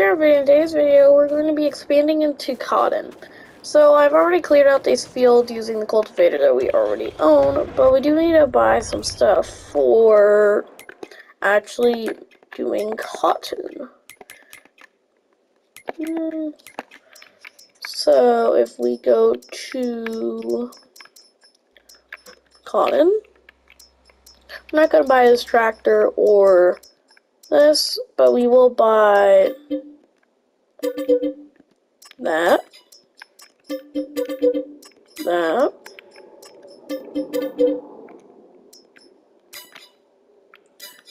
Everybody, in today's video, we're going to be expanding into cotton. So I've already cleared out these fields using the cultivator that we already own, but we do need to buy some stuff for actually doing cotton. So if we go to cotton, I'm not going to buy this tractor or this, but we will buy that.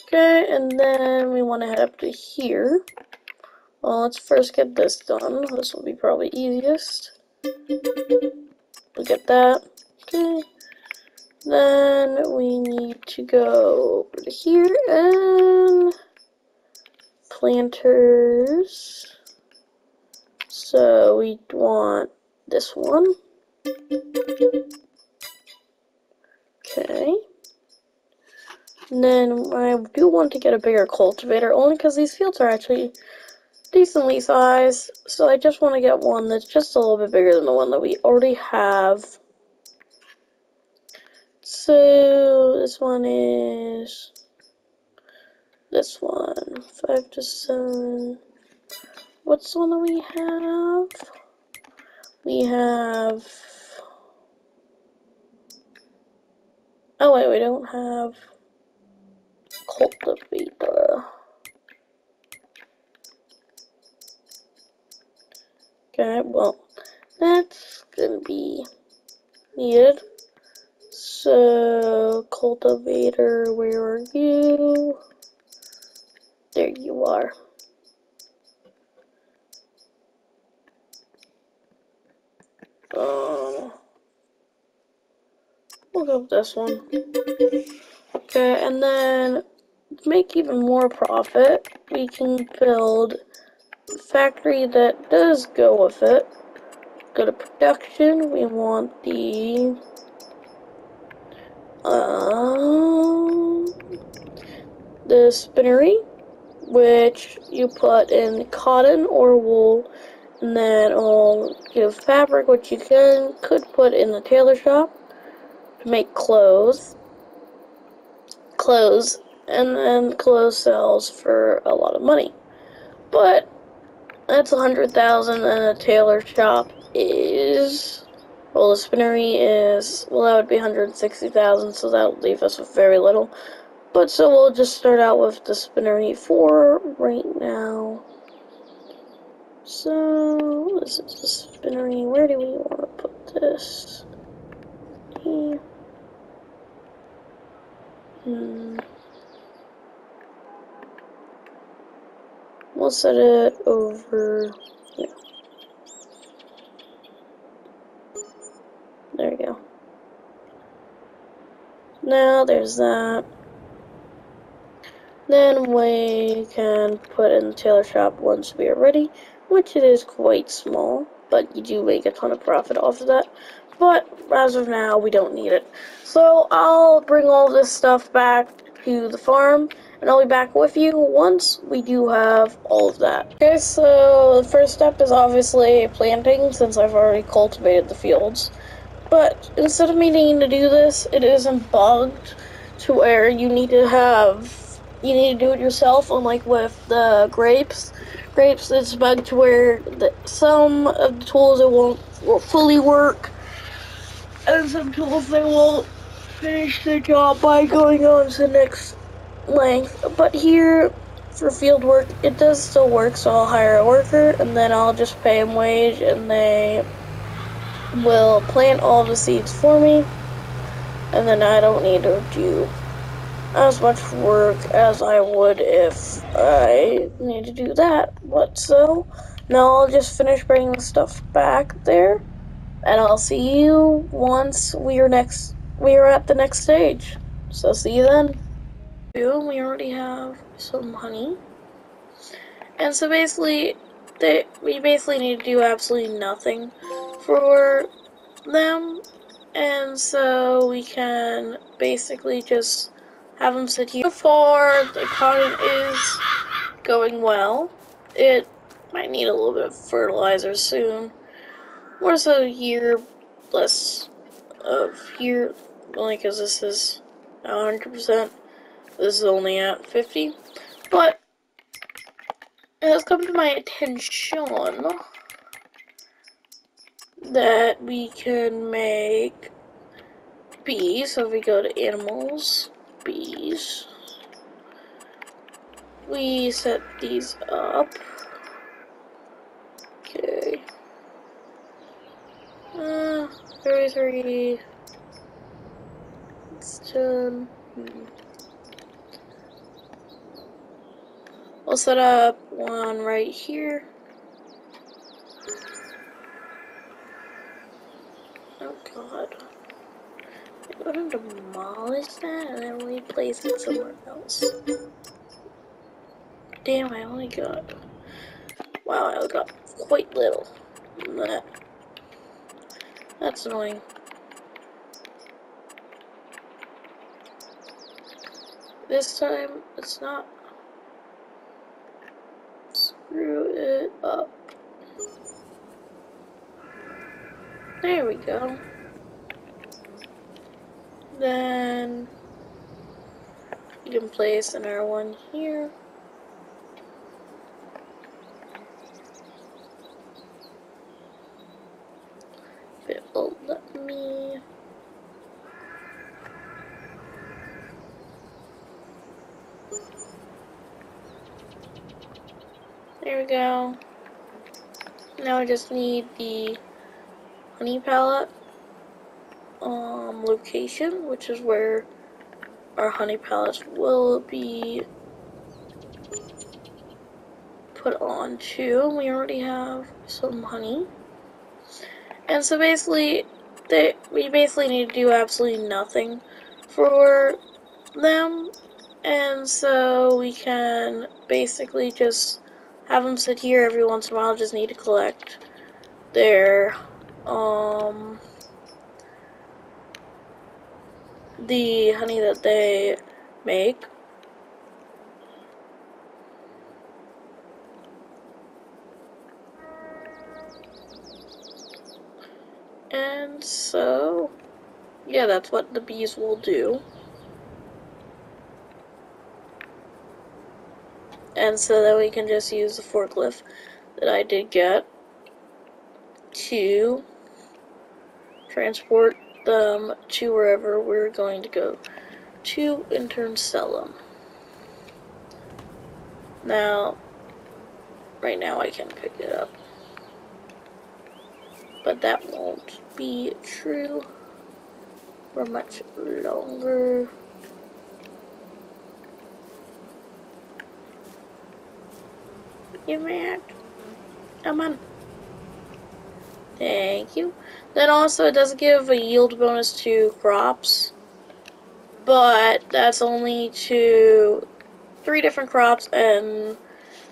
Okay, and then we want to head up to here. Well, let's first get this done. This will be probably easiest. Look at that. Okay. Then we need to go over to here and planters. So we want this one. Okay. And then I do want to get a bigger cultivator, only because these fields are actually decently sized. So I just want to get one that's just a little bit bigger than the one that we already have. So this one is this one, 5 to 7. What's the one that we have? We have, oh wait, we don't have cultivator. Okay, well, that's gonna be needed. So, cultivator, where are you? There you are. We'll go with this one. Okay, and then to make even more profit, we can build a factory that does go with it. Go to production, we want the spinnery, which you put in cotton or wool, and then it'll give fabric, which you could put in the tailor shop to make clothes, and then clothes sells for a lot of money. But that's 100,000, and a tailor shop is, well, the spinnery is, well, that would be 160,000, so that would leave us with very little. But so we'll just start out with the spinnery for right now. So this is the spinnery. Where do we want to put this? Here. We'll set it over here. There we go. Now there's that. Then we can put in the tailor shop once we are ready, which it is quite small, but you do make a ton of profit off of that. But as of now, we don't need it. So I'll bring all this stuff back to the farm, and I'll be back with you once we do have all of that. Okay, so the first step is obviously planting, since I've already cultivated the fields. But instead of me needing to do this, it isn't bugged to where you need to do it yourself, unlike with the grapes. Grapes, it's bugged to where some of the tools it won't fully work, and some tools they won't finish the job by going on to the next length. But here, for field work, it does still work, so I'll hire a worker, and then I'll just pay them wage, and they will plant all the seeds for me, and then I don't need to do as much work as I would if I need to do that. But so now I'll just finish bringing the stuff back there, and I'll see you once we are at the next stage. So see you then. We already have some honey, and so basically we basically need to do absolutely nothing for them, and so we can basically just have them sit here. So far, the cotton is going well. It Might need a little bit of fertilizer soon. More so here, less of here, only because this is 100%. This is only at 50. But it has come to my attention that we can make bees. So if we go to animals, bees, we set these up. Okay. 33. It's done. I'll set up one right here. Oh god. I'm going to demolish that and then replace it somewhere else. Damn, I only got... Wow, I only got quite little. That's annoying. This time, it's not. Screw it up. There we go. Then you can place another one here. If it will let me. There we go. Now I just need the honey palette location, which is where our honey pallets will be put on too. We already have some honey. And so basically, we basically need to do absolutely nothing for them. And so we can basically just have them sit here every once in a while. Just need to collect their, the honey that they make. And so, yeah, that's what the bees will do. And so then we can just use the forklift that I did get to transport them to wherever we're going to go to in turn sell them. Now, right now I can pick it up, but that won't be true for much longer. Give me it. Come on. Thank you. Then also it does give a yield bonus to crops, but that's only to 3 different crops, and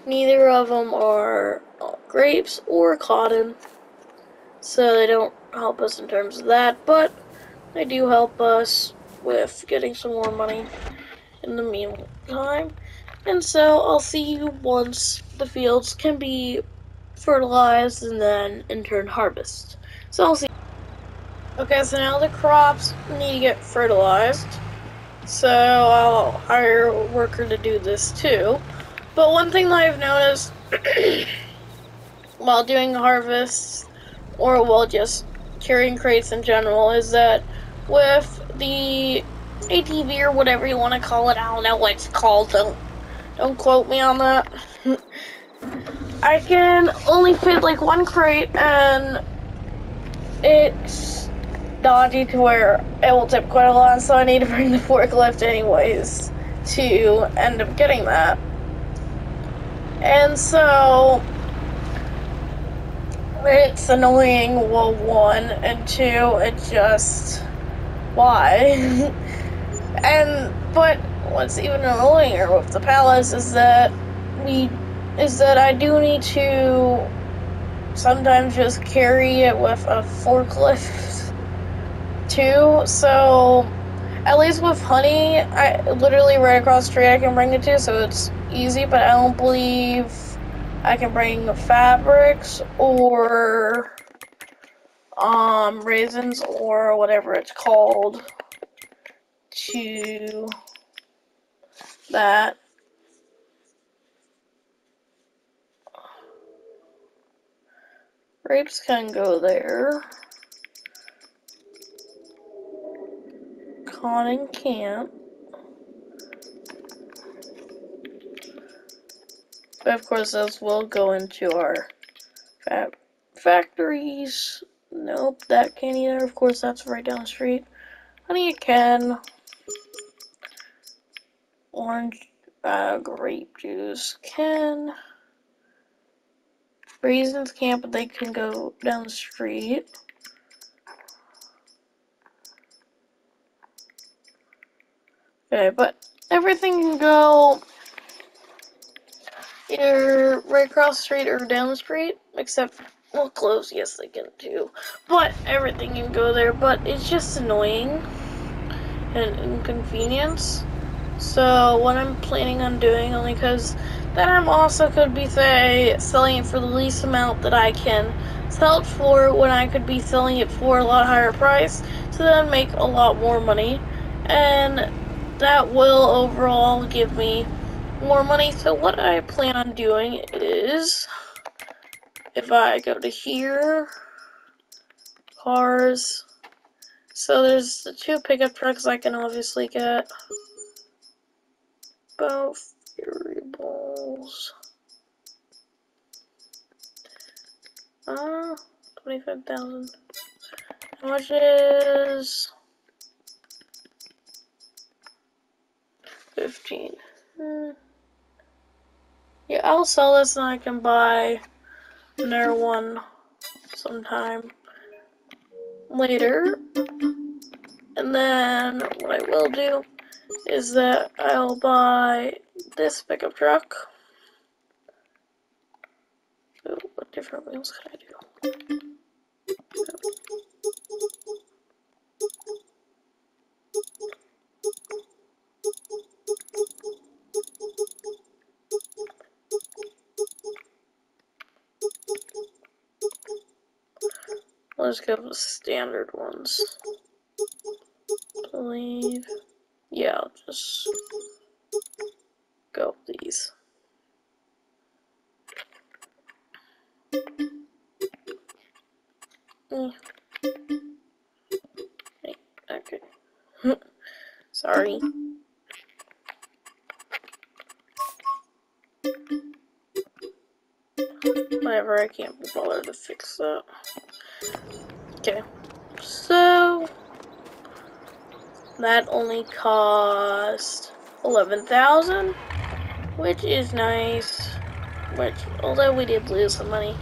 neither of them are grapes or cotton, so they don't help us in terms of that, but they do help us with getting some more money in the meantime. And so I'll see you once the fields can be fertilized and then in turn harvest. So I'll see. Okay, so now the crops need to get fertilized. So I'll hire a worker to do this too. But one thing that I've noticed while doing harvests, or while just carrying crates in general, is that with the ATV or whatever you want to call it, I don't know what it's called, don't quote me on that. I can only fit like 1 crate, and it's dodgy to where it will tip quite a lot, so I need to bring the forklift anyways to end up getting that. And so it's annoying, well, 1, and 2, it just, why? But what's even annoyinger with the pallets is that I do need to sometimes just carry it with a forklift too. So at least with honey, I literally right across the street I can bring it to, so it's easy. But I don't believe I can bring fabrics or raisins or whatever it's called to that. Grapes can go there. Cotton can't. But of course, those will go into our factories. Nope, that can't either. Of course, that's right down the street. Honey, it can. Orange, grape juice can. Raisins can't, but they can go down the street. Okay, but everything can go either right across the street or down the street, except, well, clothes, yes, they can too. But everything can go there, but it's just annoying and inconvenience. So what I'm planning on doing, only because then I'm also could be, say, selling it for the least amount that I can sell it for, when I could be selling it for a lot higher price, to then make a lot more money, and that will overall give me more money. So what I plan on doing is, if I go to here, cars, so there's the 2 pickup trucks I can obviously get. Both variables. 25,000. How much is 15? Yeah, I'll sell this and I can buy another one sometime later. And then what I will do is that I'll buy this pickup truck. Ooh, what different wheels can I do? Let's go with the standard ones. I believe. Yeah, I'll just go with these. Okay. Sorry. Whatever, I can't be bothered to fix that. Okay. So that only cost 11,000, which is nice. Which, although we did lose some money,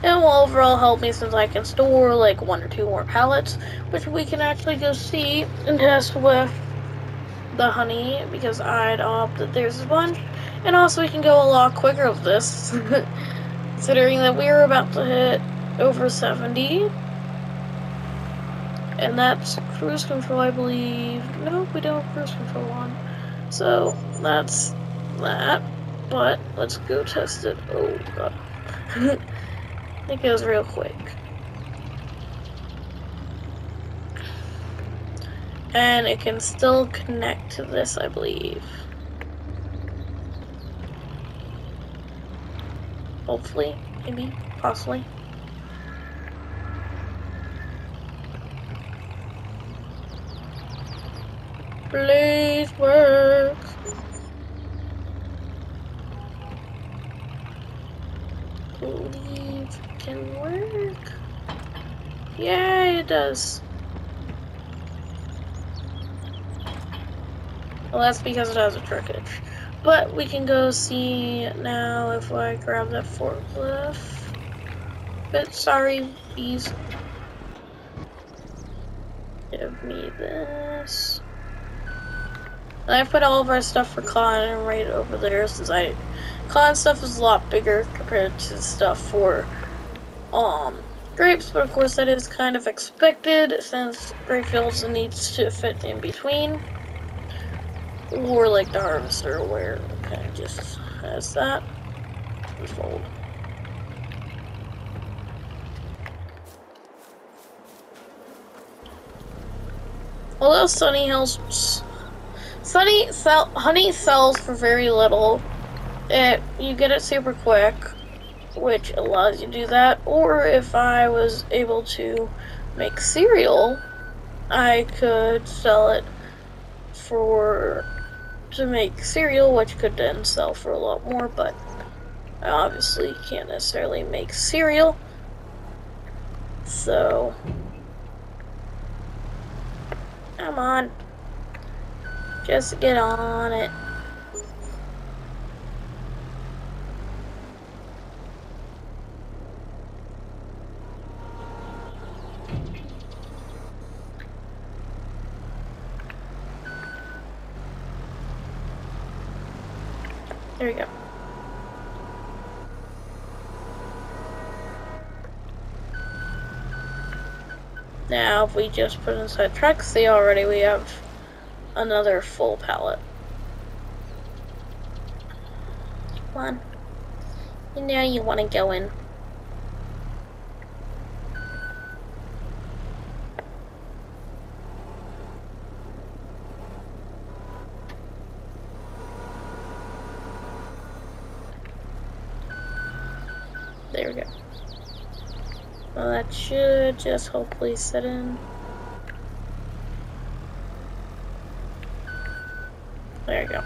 it will overall help me since I can store like 1 or 2 more pallets, which we can actually go see and test with the honey, because I'd opt that there's a bunch, and also we can go a lot quicker with this, considering that we're about to hit over 70. And that's cruise control, I believe. No, we don't have cruise control on. So, that's that. But, let's go test it. Oh, God. It goes real quick. And it can still connect to this, I believe. Hopefully. Maybe. Possibly. Please work. Believe it can work. Yeah, it does. Well, that's because it has a truckage. But we can go see now if I grab that forklift. But sorry, bees. Give me this. And I put all of our stuff for cotton right over there, since cotton stuff is a lot bigger compared to stuff for grapes, but of course that is kind of expected since grape fields needs to fit in between. Or like the harvester where it kind of just has that. Fold. Although honey sells for very little. You get it super quick, which allows you to do that. Or if I was able to make cereal, I could sell it to make cereal, which could then sell for a lot more, but I obviously can't necessarily make cereal. So, come on. Just get on it. There we go. Now, if we just put inside truck, see already we have another full pallet. Come on. And now you want to go in. There we go. Well, that should just hopefully sit in. There you go.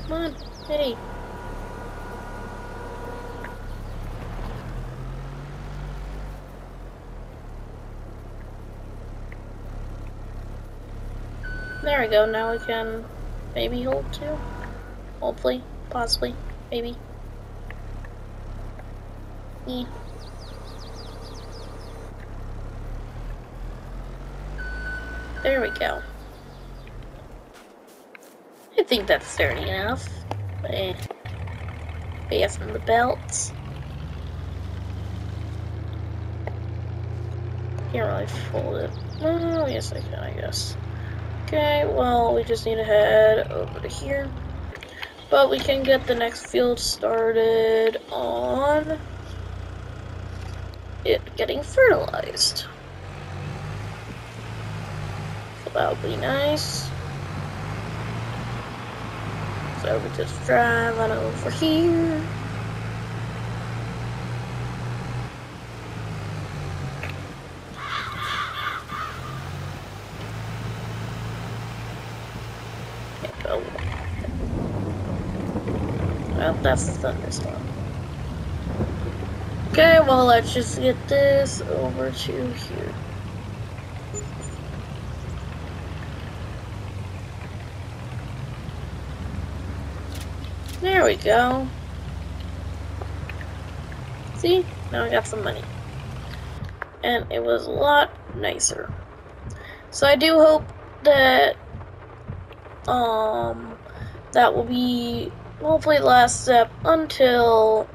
Come on, hey. There we go, now we can maybe hold two. Hopefully, possibly, maybe. E. There we go. I think that's sturdy enough. Fasten the belts. Can't really fold it. Oh, yes I can, I guess. Okay, well, we just need to head over to here. But we can get the next field started on it getting fertilized. So that would be nice. So we just drive on over here. Well, that's the thunderstorm. Okay, well, let's just get this over to here. There we go. See? Now I got some money. And it was a lot nicer. So I do hope that that will be hopefully the last step until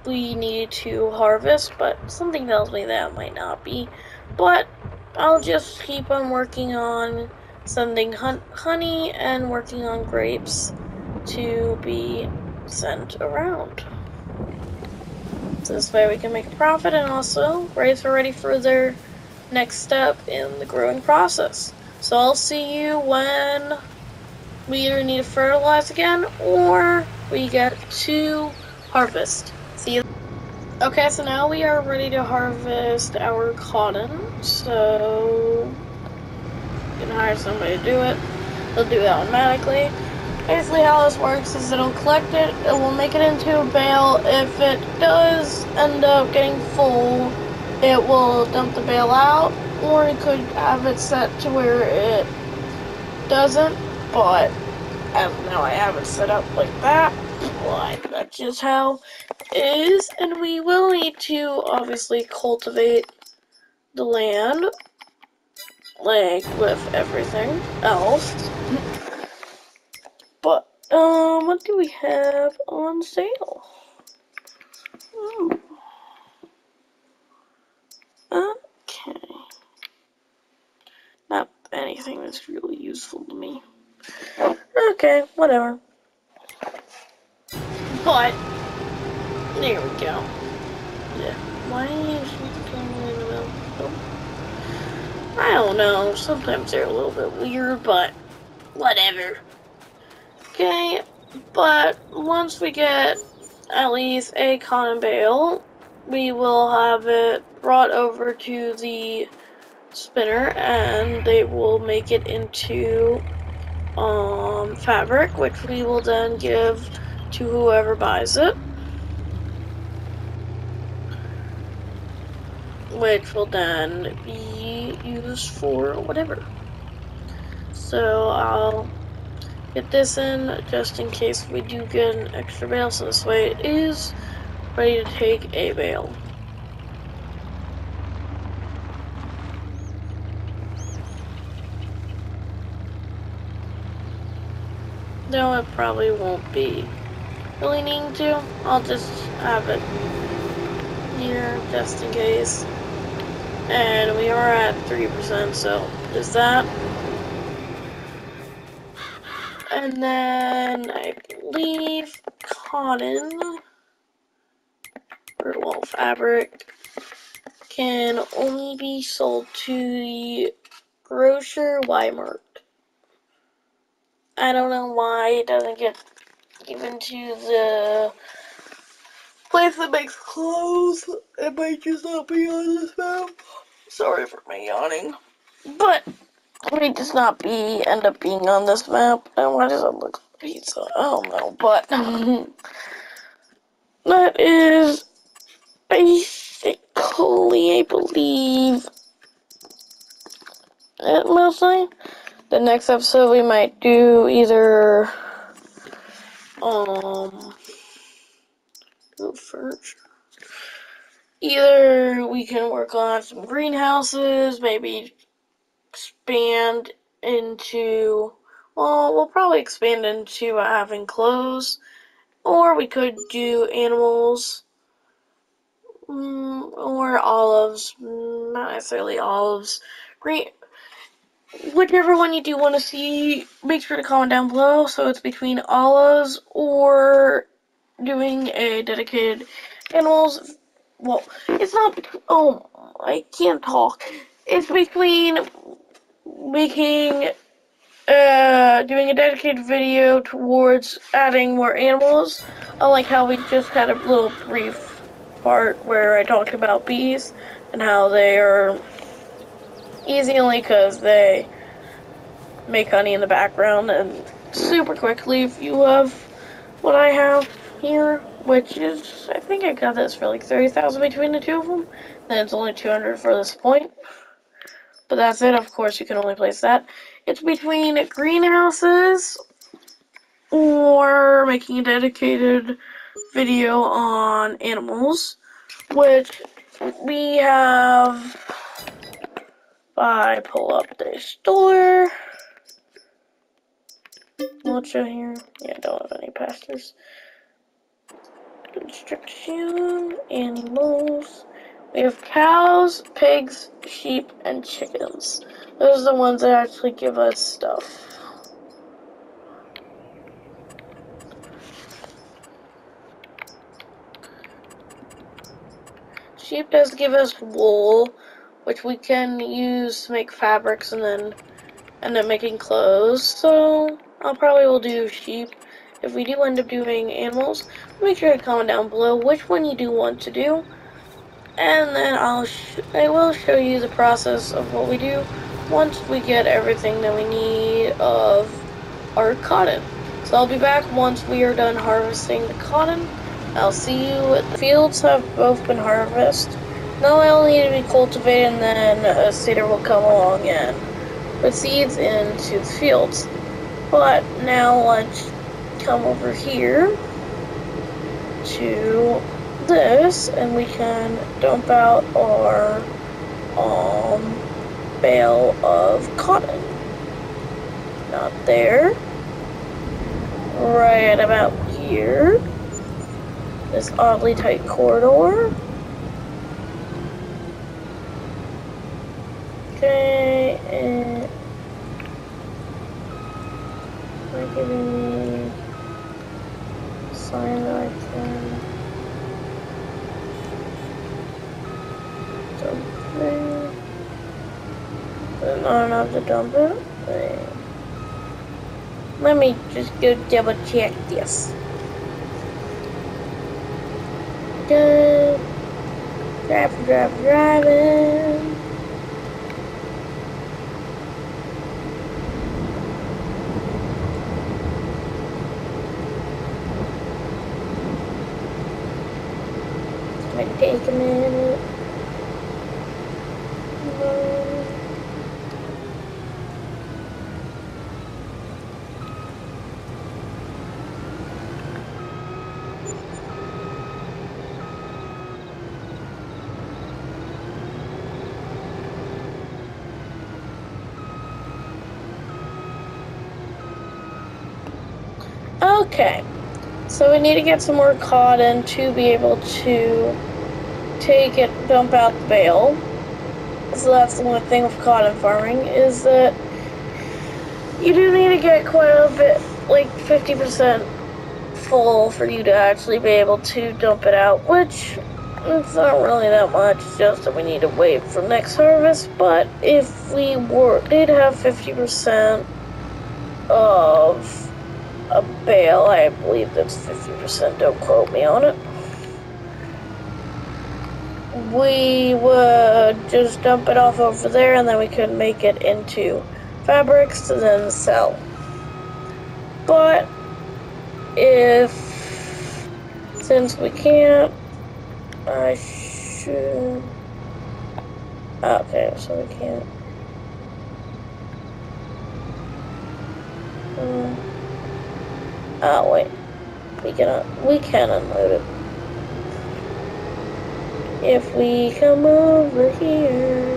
we need to harvest, but something tells me that might not be. But I'll just keep on working on sending honey and working on grapes to be sent around. So this way we can make a profit, and also grapes are ready for their next step in the growing process. So I'll see you when we either need to fertilize again or we get to harvest. See you. Okay, so now we are ready to harvest our cotton. So you can hire somebody to do it. They'll do it automatically. Basically how this works is it'll collect it, it will make it into a bale. If it does end up getting full, it will dump the bale out, or it could have it set to where it doesn't, but as of now I have it set up like that. Like, that's just how it is, and we will need to obviously cultivate the land, like with everything else. But, what do we have on sale? Okay. Not anything that's really useful to me. Okay, whatever. But, there we go. Yeah. Why is she coming in the middle? Oh. I don't know. Sometimes they're a little bit weird, but whatever. Okay, but once we get at least a cotton bale, we will have it brought over to the spinner and they will make it into fabric, which we will then give to whoever buys it, which will then be used for whatever. So I'll get this in just in case we do get an extra bale, so this way it is ready to take a bale. No, it probably won't be really needing to. I'll just have it here just in case. And we are at 3%, so there's that. And then I believe cotton, or well, fabric, can only be sold to the grocer Weimart. I don't know why it doesn't get given to the place that makes clothes. It might just not be on this map. Sorry for my yawning. But it might just not end up being on this map. And why does it look like pizza? I don't know. But that is basically, I believe, it mostly. The next episode we might do either furniture. Either we can work on some greenhouses, maybe expand into, well, we'll probably expand into having clothes, or we could do animals, or olives, not necessarily olives, green, whichever one you do want to see, make sure to comment down below. So it's between olives or doing a dedicated animals. Well, it's not. Oh, I can't talk. It's between making, doing a dedicated video towards adding more animals. Unlike how we just had a little brief part where I talked about bees and how they are easy only because they make honey in the background and super quickly if you have what I have here, which is, I think I got this for like 30,000 between the two of them, then it's only 200 for this point, but that's it. Of course you can only place that. It's between greenhouses or making a dedicated video on animals, which we have, if I pull up the store, Mulcha here. Yeah, I don't have any pastures. Construction, animals. We have cows, pigs, sheep, and chickens. Those are the ones that actually give us stuff. Sheep does give us wool, which we can use to make fabrics and then end up making clothes. So I'll probably will do sheep. If we do end up doing animals, make sure to comment down below which one you do want to do. And then I will show you the process of what we do once we get everything that we need of our cotton. So I'll be back once we are done harvesting the cotton. I'll see you. The fields have both been harvested. Now they only need to be cultivated, and then a seeder will come along and put seeds into the fields. But now let's come over here to this, and we can dump out our bale of cotton. Not there. Right about here. This oddly tight corridor. Okay, and they're giving me a sign that I can. not enough to dump it? Wait. Let me just go double check this. Good. Driving. It's gonna take a minute. Okay, so we need to get some more cotton to be able to dump out the bale. So that's the one thing with cotton farming, is that you do need to get quite a bit, like 50% full for you to actually be able to dump it out, which it's not really that much, it's just that we need to wait for next harvest. But if we did have 50% of a bale, I believe that's 50%, don't quote me on it, we would just dump it off over there, and then we could make it into fabrics to then sell. But since we can't, I should, okay, so we can't, oh wait, we can unload it. If we come over here,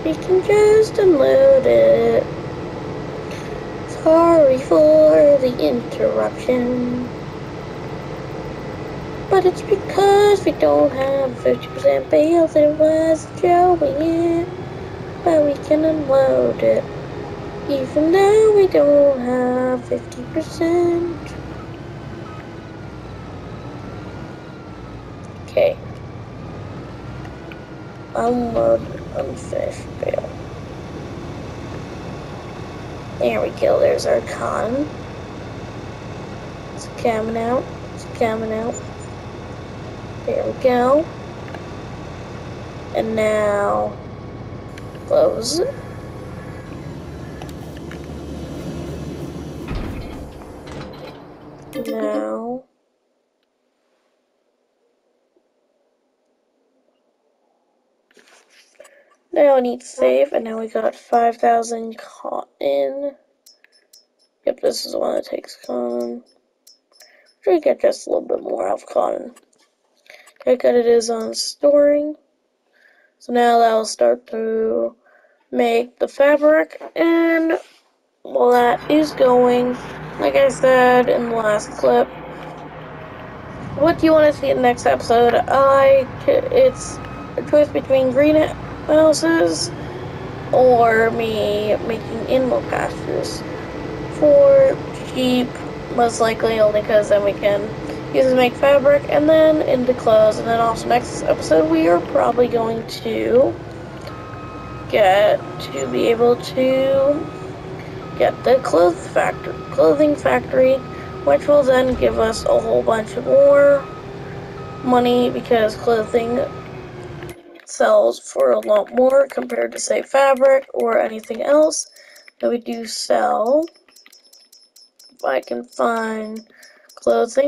we can just unload it. Sorry for the interruption, but it's because we don't have 50% bales that it was showing it, but we can unload it, even though we don't have 50%. Okay. Unload unfinished bale. There we go, there's our cotton. It's coming out, it's coming out. There we go. And now, close it. Now I need to save, and now we got 5,000 cotton. Yep, this is the one that takes cotton. Try to get just a little bit more out of cotton. Check out it is on storing. So now that will start to make the fabric, and while that is going, like I said in the last clip, what do you want to see in the next episode? It's a choice between greenhouses or me making animal pastures for sheep, most likely, only because then we can use it to make fabric and then into clothes. And then also next episode we are probably going to get to be able to get the clothing factory, which will then give us a whole bunch of more money, because clothing sells for a lot more compared to, say, fabric or anything else that we do sell. If I can find clothes,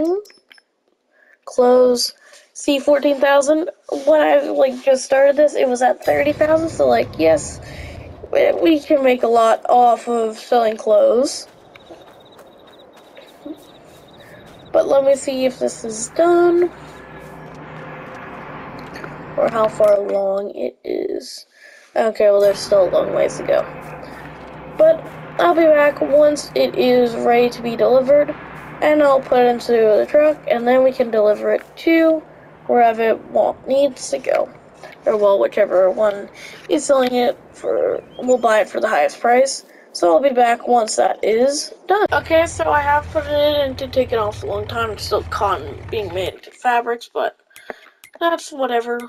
see 14,000. When I just started this, it was at 30,000. So yes, we can make a lot off of selling clothes. But let me see if this is done, or how far along it is. Okay, well, there's still a long ways to go. But I'll be back once it is ready to be delivered, and I'll put it into the truck, and then we can deliver it to wherever it needs to go. Or, well, whichever one is selling it for, we'll buy it for the highest price. So I'll be back once that is done. Okay, so I have put it in, and it did take it off a long time. It's still cotton being made into fabrics, but that's whatever.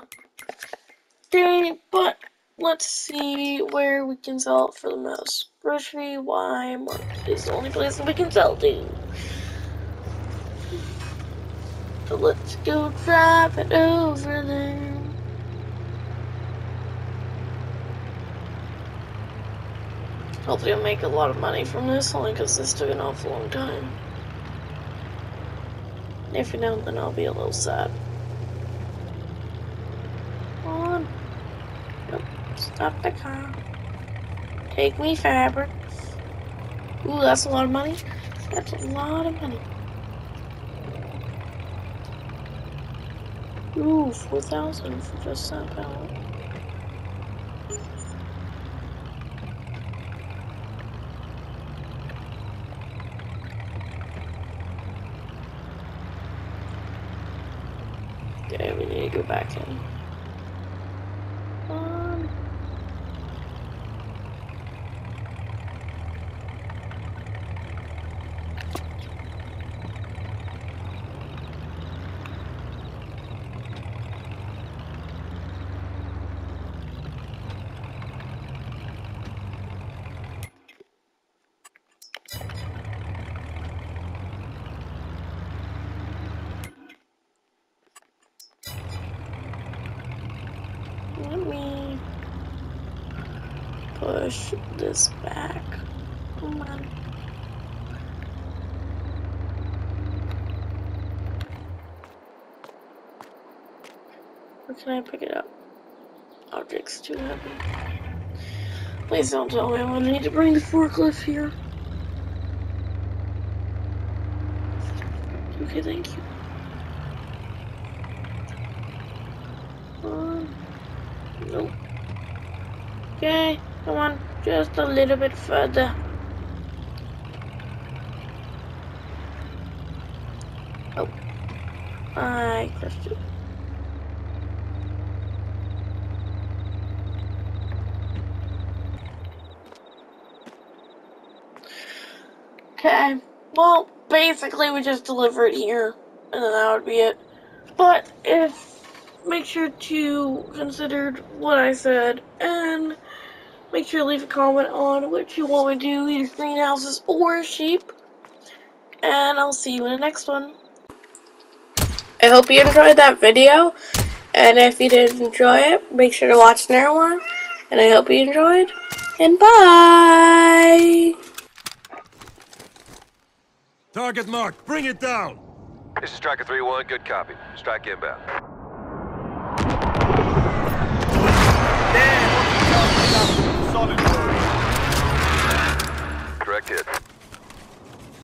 Okay, but let's see where we can sell it for the most. Grocery Y Market is the only place that we can sell to. So let's go drive it over there. Hopefully I'll make a lot of money from this, only because this took an awful long time. If you don't, then I'll be a little sad. Come on. Nope. Stop the car. Take me fabric. Ooh, that's a lot of money. That's a lot of money. Ooh, 4,000 for just that pallet. Okay, we need to go back in. Let me push this back. Come on. Where can I pick it up? Object's too heavy. Please don't tell me I'm gonna need to bring the forklift here. Okay, thank you. Nope. Okay, come on, just a little bit further. Oh, I crushed it. Okay, well, basically we just deliver it here, and then that would be it. But make sure to consider what I said, and make sure to leave a comment on what you want me to do, either greenhouses or sheep. And I'll see you in the next one. I hope you enjoyed that video, and if you did enjoy it, make sure to watch the next one. And I hope you enjoyed, and bye! Target marked. Bring it down. This is Striker 3-1. Good copy. Strike inbound.